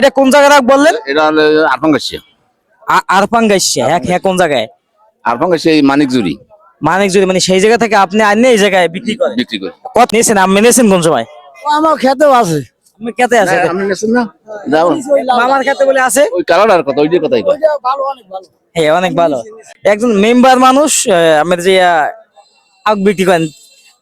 এটা কোন জায়গায় রাখ বললেন? এটা হলো আরফাঙ্গাসিয়া। আরপাঙ্গাইশিয়া। হ্যাঁ, কোন জায়গায়? আরফাঙ্গাসিয়া এই মানিকজুরি মানিকজুড়ি, মানে সেই জায়গা থেকে আপনি আনে এই জায়গায় বিক্রি করেন? বিক্রি করে। কত নিয়েছেন? আপনি নিয়েছেন কোন সময়? আমার খেতেও আছে। আপনি খেতে আছে? আপনি নেছেন না? যাও মামার খেতে বলে আছে। ওই কালার কথা ওইটার কথাই কয়। ভালো, অনেক ভালো। হ্যাঁ, অনেক ভালো। একজন মেম্বার মানুষ আমাদের যে আখ বিক্রি করেন,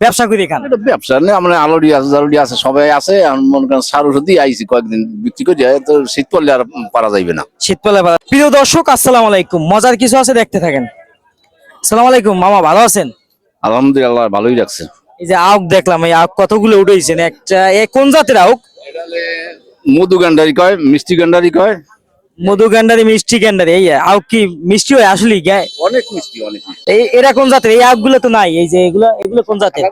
ব্যবসা করে খান। এটা ব্যবসা নেই, আমরা আলুডি আছে জালুডি আছে সবাই আছে। আমি মনে করেন সার ওষুধ দিয়ে আইছি কয়েকদিন বিক্রি করে যায়, তো শীত পড়লে আর পারা যাইবে না। শীতকালে ভালো। প্রিয় দর্শক, আসসালামু আলাইকুম। মজার কিছু আছে, দেখতে থাকেন। আসসালামু আলাইকুম মামা, ভালো আছেন? আলহামদুলিল্লাহ ভালোই রাখছে। এই যে আখ দেখলাম, এই আখ কতগুলো উঠেছেন। একটা কোন জাতের আখ? মধু গান্ডারি কয়, মিষ্টি গান্ডারি কয়। মধু গান্ডারি, মিষ্টি গান্ডারি। এই আখ কি মিষ্টি হয় আসলে? অনেক মিষ্টি, অনেক মিষ্টি। এরা কোন জাতের? এই আখ গুলো তো নাই। এই যে এগুলো কোন জাতের?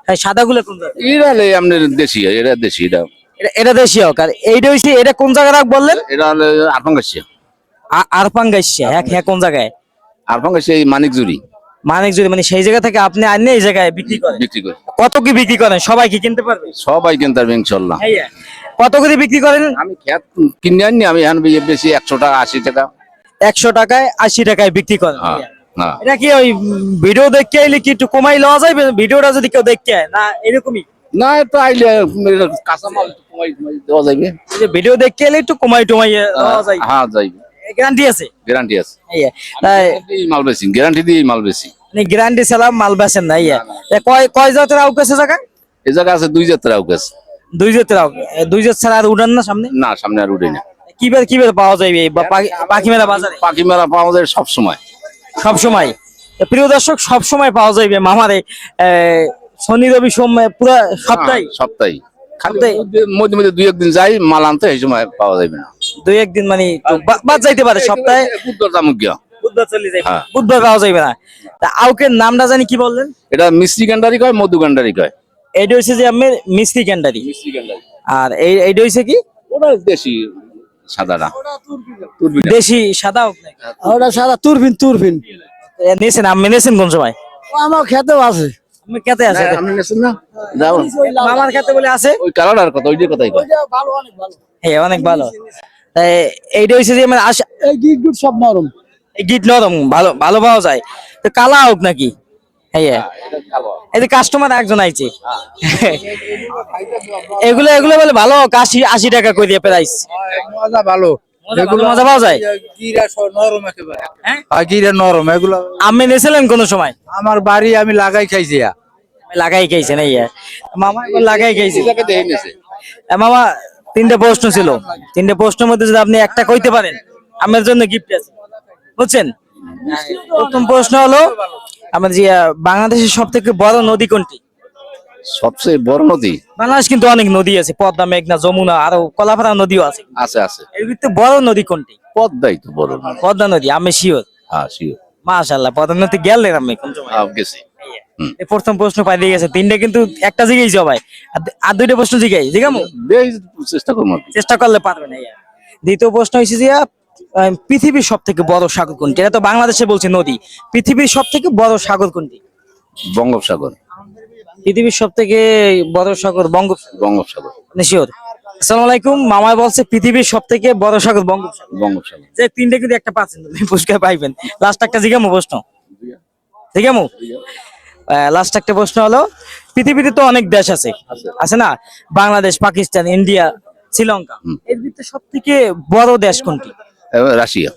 হ্যাঁ, সাদা গুলো কোন জাতের? এরা আপনার দেশি, এরা দেশি। এটা দেশি আখ। আর এইটা হইছে, এটা কোন জায়গায় রাখ বললেন? এটা হলো আরফাঙ্গাসিয়া। আরপাঙ্গাইশিয়া। হ্যাঁ, কোন জায়গায়? আরফাঙ্গাসিয়া এই মানিকজুরি মানিকজুড়ি, মানে সেই জায়গা থেকে আপনি আনে এই জায়গায় বিক্রি করেন? বিক্রি করে। কত কি বিক্রি করেন? সবাই কি কিনতে পারবে? সবাই কিনতে পারবে ইনশাল্লাহ। হ্যাঁ, কত করে বিক্রি করেন? আমি খেত কিনে আনি, আমি এখন বেশি 100 টাকা 80 টাকা। 100 টাকায় 80 টাকায় বিক্রি করেন? হ্যাঁ, হ্যাঁ। এটা কি ওই ভিডিও দেখে আইলে কি একটু কমাই লওয়া যাবে? ভিডিওটা যদি কেউ দেখে আয়, না এরকমই? না, তো আইলে কাঁচামাল কমাই দেওয়া যাবে। এই যে ভিডিও দেখে আইলে একটু কমাই টমাই দেওয়া যায়? হ্যাঁ, যাইবে। গ্যারান্টি আছে? গ্যারান্টি আছে। তাই মাল বেশি, গ্যারান্টি দিয়ে মাল বেশি। মানে গ্যারান্টি ছাড়া মাল বেচেন না? কয় কয় জাতের আউক আছে জায়গা? এই জায়গা আছে 2 জাতের আউক আছে। 2 জাতের আউক। 2 জাত ছাড়া আর উড়ান না সামনে? না, সামনে আর উঠে না। কিভাবে পাওয়া যাবে এই পাখি মেলা বাজারে? পাখি মেলা পাওয়া যায় সব সময়। সব সময়? প্রিয় দর্শক, সব সময় পাওয়া যাবে মামারে। শনি রবি সোম পুরো সপ্তাহে? সপ্তাহে। খালি সপ্তাহে? মধ্যে মধ্যে 2 একদিন যাই মাল আনতে, এই সময় পাওয়া যাবে না। 2 একদিন মানে একটু বাদ যাইতে পারে সপ্তাহে? বুধবার দামুক গিয়া। বুধবার চলে যাবে? হ্যাঁ। বুধবার পাওয়া যাবে না। তা আউকের নামটা জানি কি বললেন? এটা মিষ্টি গান্ডারি কয়, মধু গান্ডারি কয়। এইটা হচ্ছে যে আমি মিষ্টি ক্যান্ডারি। মিষ্টি গান্ডারি। আর এইটা হচ্ছে কি? ওটা দেশি সাদাটা। তুরবিনা। দেশি সাদা আউক নাকি? ওটা সাদা তুরফিন। নিয়েছেন? আমি নিয়েছেন কোন সময়? আমার খেতেও আছে। আমি খেতে আছে? আপনি নেছেন না? যাও মামার খেতে বলে আছে। ওই কালার কথা ওইটার কথাই কয়। ভালো, অনেক ভালো। হ্যাঁ, অনেক ভালো। তাই এইটা হচ্ছে যে মানে এই গিট গুট সব নরম। গিট নরম, ভালো ভালো পাওয়া যায়। তো কালা আউক নাকি? হ্যাঁ, এই যে কাস্টমার একজন আইছে। এগুলো বলে ভালো 80 টাকা করে দিয়ে প্রাইস। মজা ভালো। মজা পাওয়া যায়? গিরা সব নরম একেবারে। হ্যাঁ? গিরা নরম এগুলো। আপনি নিয়েছিলেন কোন সময়? আমার বাড়ি আমি লাগাই খাইছি। লাগাই খাইছেন? মামা এখন লাগাই খাইছে। এই জায়গায় দেখে নিয়েছে। মামা, 3টে প্রশ্ন ছিল। 3টে প্রশ্নের মধ্যে যদি আপনি একটা কইতে পারেন, আমার জন্য গিফট আছে, বুঝছেন? প্রথম প্রশ্ন হলো, আমাদের যে বাংলাদেশের সব থেকে বড় নদী কোনটি? সবচেয়ে বড় নদী? বাংলাদেশ কিন্তু অনেক নদী আছে, পদ্মা, মেঘনা, যমুনা, আরো কলাপাড়া নদীও আছে। আছে আছে। এর ভিতরে বড় নদী কোনটি? পদ্মাই তো বড় নদী। পদ্মা নদী? আমি শিওর? হ্যাঁ, শিওর। মাশাআল্লাহ, পদ্মা নদী গেলেন আপনি কোন সময়? গেছি। এই প্রথম প্রশ্ন পাই দিয়ে গেছে। 3টে কিন্তু একটা জিগাই সবাই। আর 2টে প্রশ্ন জিগামু? চেষ্টা করবো। চেষ্টা করলে পারবেন। দ্বিতীয় প্রশ্ন হচ্ছে যে পৃথিবীর সব থেকে বড় সাগর কোনটি? এটা তো বাংলাদেশে বলছে নদী। পৃথিবীর সব থেকে বড় সাগর কোনটি? বঙ্গোপসাগর। পৃথিবীর সব থেকে বড় সাগর বঙ্গোপসাগর। শিওর? আসসালামু আলাইকুম। মামায় বলছে পৃথিবীর সব থেকে বড় সাগর বঙ্গোপসাগর। বঙ্গোপসাগর। যে 3টে কিন্তু একটা পাচ্ছেন, তুমি পুরস্কার পাইবেন। লাস্ট একটা জিগামু প্রশ্ন? জিগামু? লাস্ট একটা প্রশ্ন হলো, পৃথিবীতে তো অনেক দেশ আছে না? বাংলাদেশ, পাকিস্তান, ইন্ডিয়া, শ্রীলঙ্কা। এর ভিতরে সব থেকে বড় দেশ কোনটি? রাশিয়া।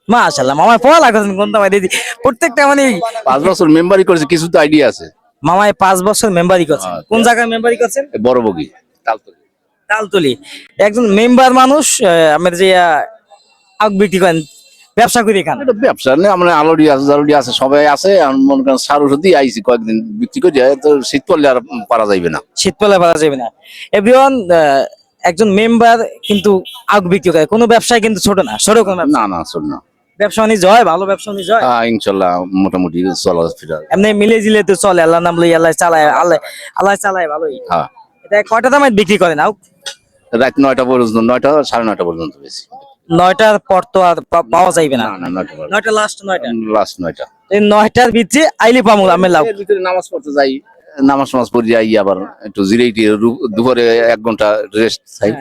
মাশাআল্লাহ, মামায় পড়ালেখা কোনটা ভাই দিদি? প্রত্যেকটা মানে 5 বছর মেম্বারি করেছে, কিছু তো আইডিয়া আছে। মামায় 5 বছর মেম্বারি করছেন? কোন জায়গায় মেম্বারি করছেন? বড় বগি তালতলি। তালতলি। একজন মেম্বার মানুষ আমাদের যে আখ বিক্রি করেন, ব্যবসা করে খান? এটা ব্যবসা নেই, আমরা আলুডি আছে জালুডি আছে সবাই আছে। আমি মনে করেন সার ওষুধ দিয়ে আইছি কয়েকদিন বিক্রি করে যায়, তো শীত পড়লে আর পারা যাইবে না। শীতকালে পাওয়া যাবে না। এভরিওয়ান, একজন মেম্বার কিন্তু আখ বিক্রি করে, কোনো ব্যবসায় কিন্তু ছোট না, সরো কোনো ব্যবসা। না, শোন না। ব্যবসা বাণিজ্য হয়, ভালো ব্যবসা বাণিজ্য হয়? ইনশাল্লাহ মোটামুটি চলাফেরা। এমনি মিলে জিলে তো চলে, আল্লাহ নাম লই আল্লাহ চালায়, আল্লাহ চালায় ভালোই। হ্যাঁ, এটা কয়টা দামে বিক্রি করেন আখ? রাত 9টা পর্যন্ত, 9টা 9:30 পর্যন্ত বেশি। 9টার পর তো আর পাওয়া যাইবে না? না, 9টা 9টা লাস্ট? 9টা লাস্ট 9টা। এই 9টার ভিতরে আইলি পামু আমি লাভ। এর ভিতরে নামাজ পড়তে যাই, নামাজ পড়ে যাই, আবার একটু জিরেই দুপুরে 1 ঘন্টা রেস্ট চাই।